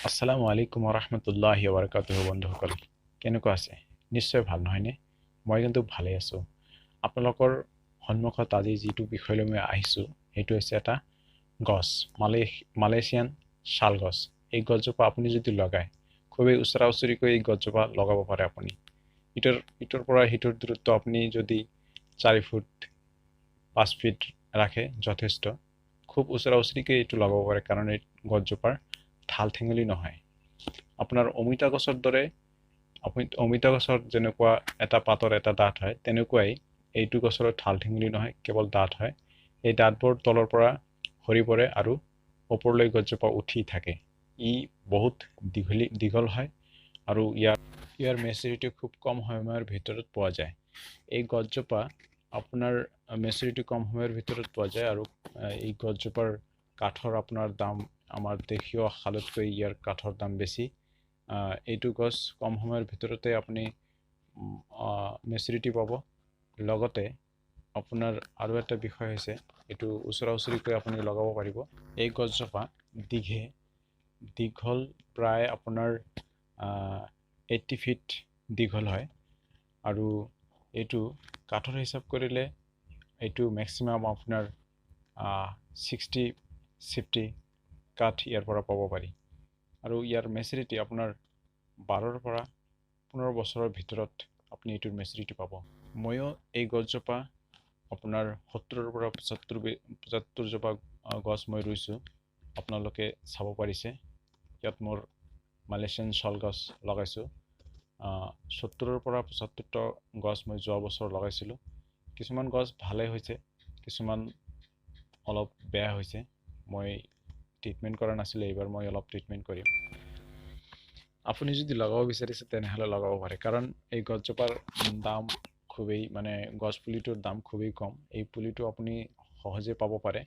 আসসালামু আলাইকুম ওয়া বাৰাকাতুহু বন্ধুসকল কেনেকুৱা আছে নিশ্চয় ভাল নহয়নে মই কিন্তু ভালে আছো আপোনালোকৰ সন্মুখত আজি যিটো বিষয় লৈ মই আহিছো সেইটো হৈছে এটা গছ মালয়েছিয়ান শাল গছ এই গছজোপা আপুনি যদি লগায় খুবেই উচৰা-উচৰিকৈ এই গছজোপা লগাব পাৰে আপুনি ইটোৰ পৰা সিটোৰ দূৰত্ব আপুনি যদি 4 ফুট 5 ফিট ৰাখে যথেষ্ট খুব উচৰা-উচৰিকৈ এইটো লগাব পাৰে কাৰণ এই গছজোপাৰ ঠাল ঠেঙুলি নহয় আপোনাৰ অমিতা গছৰ দৰে অমিতা গছৰ যেনেকুৱা এটা পাতৰ এটা ডাঠ হয় তেনেকুৱাই এইটো গছৰ ঠাল ঠেঙুলি নহয় কেৱল ডাঠ হয় এই ডাঠবোৰ তলৰ পৰা সৰি পৰে আৰু ওপৰলৈ গছজোপা উঠি থাকে ই বহুত দীঘল হয় আৰু ইয়াৰ মেচুৰিটি খুব কম সময়ৰ ভিতৰত পোৱা যায় এই গছজোপা আপোনাৰ মেচুৰিটি কম সময়ৰ ভিতৰত পোৱা যায় আৰু এই গছজোপাৰ কাঠৰ আপোনাৰ দাম আমাৰ দেশীয় শালতকৈ ইয়াৰ কাঠৰ দাম বেছি এইটো গছ কম সময়ৰ ভিতৰতে আপুনি মেচুৰিটি পাব লগতে আপোনাৰ আৰু এটা বিষয় হৈছে এইটো উচৰা-উচৰিকৈ আপুনি লগাব পাৰিব এই গছজোপা দীঘল প্ৰায় আপোনাৰ 80 ফিট দীঘল হয় আৰু এইটো কাঠৰ হিচাপ কৰিলে এইটো ম্যাক্সিমাম আপোনাৰ 60-70 কাঠ ইয়াৰ পৰা পাব পাৰি আৰু ইয়াৰ মেচুৰিটি আপোনাৰ 12ৰ পৰা 15 বছৰৰ ভিতৰত আপুনি এইটোৰ মেচুৰিটি পাব ময়ো এই গছজোপা আপোনাৰ 70ৰ পৰা 75 জোপা গছ মই ৰুইছো আপোনালোকে চাব পাৰিছে ইয়াত মোৰ মালয়েছিয়ান শাল গছ লগাইছো 70ৰ পৰা 75টা গছ মই যোৱা বছৰ লগাইছিলো কিছুমান গছ ভালে হৈছে কিছুমান অলপ বেয়া হৈছে মই ট্ৰিটমেন্ট কৰা নাছিলে এইবাৰ মই অলপ ট্ৰিটমেন্ট কৰিম আপুনি যদি লগাব বিচাৰিছে তেনেহলে লগাব পাৰে কাৰণ এই গছজোপাৰ দাম খুবেই মানে গছ পুলিটোৰ দাম খুবেই কম এই পুলিটো আপুনি সহজে পাব পাৰে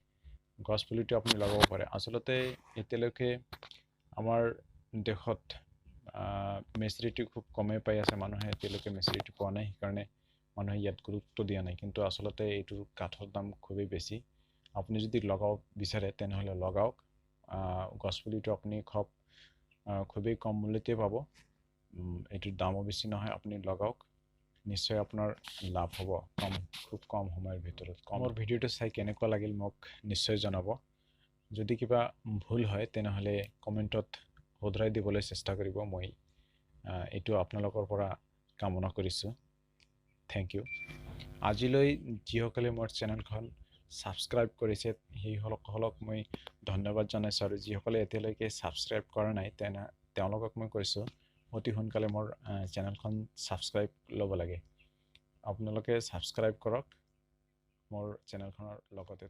গছ পুলিটো আপুনি লগাব পাৰে আসলতে এতিয়ালৈকে আমাৰ দেশত মেচুৰিটি খুব কমে পাই আছে মানুহে এতিয়ালৈকে মেচুৰিটি পোৱা নাই সেইকাৰণে মানুহে ইয়াত গুৰুত্ব দিয়া নাই কিন্তু আসলতে এইটোৰ কাঠৰ দাম খুবেই বেছি আপুনি যদি লগাব বিচাৰে তেনেহলে লগাওক গছপুলিটো আপুনি খুবেই কম মূল্যতে পাব এইটোৰ দামো বেছি নহয় আপুনি লগাওক নিশ্চয় আপোনাৰ লাভ হ'ব খুব কম সময়ৰ ভিতৰত মোৰ ভিডিঅ'টো চাই কেনেকুৱা লাগিল মোক নিশ্চয় জনাব যদি কিবা ভুল হয় তেনেহলে কমেন্টত শুধৰাই দিবলৈ চেষ্টা কৰিব মই এইটো আপোনালোকৰ পৰা কামনা কৰিছো থ্যাংক ইউ আজিলৈ যিসকলে মোৰ চেনেলখন সাবস্ক্ৰাইব কৰিছে সেইসকলক মই ধন্যবাদ জনাইছো আৰু যিসকলে এতিয়ালৈকে সাবস্ক্ৰাইব কৰা নাই তেওঁলোকক মই কৈছো অতি সোনকালে মোৰ চেনেলখন সাবস্ক্ৰাইব ল'ব লাগে আপোনালোকে সাবস্ক্ৰাইব কৰক মোৰ চেনেলখনৰ লগতে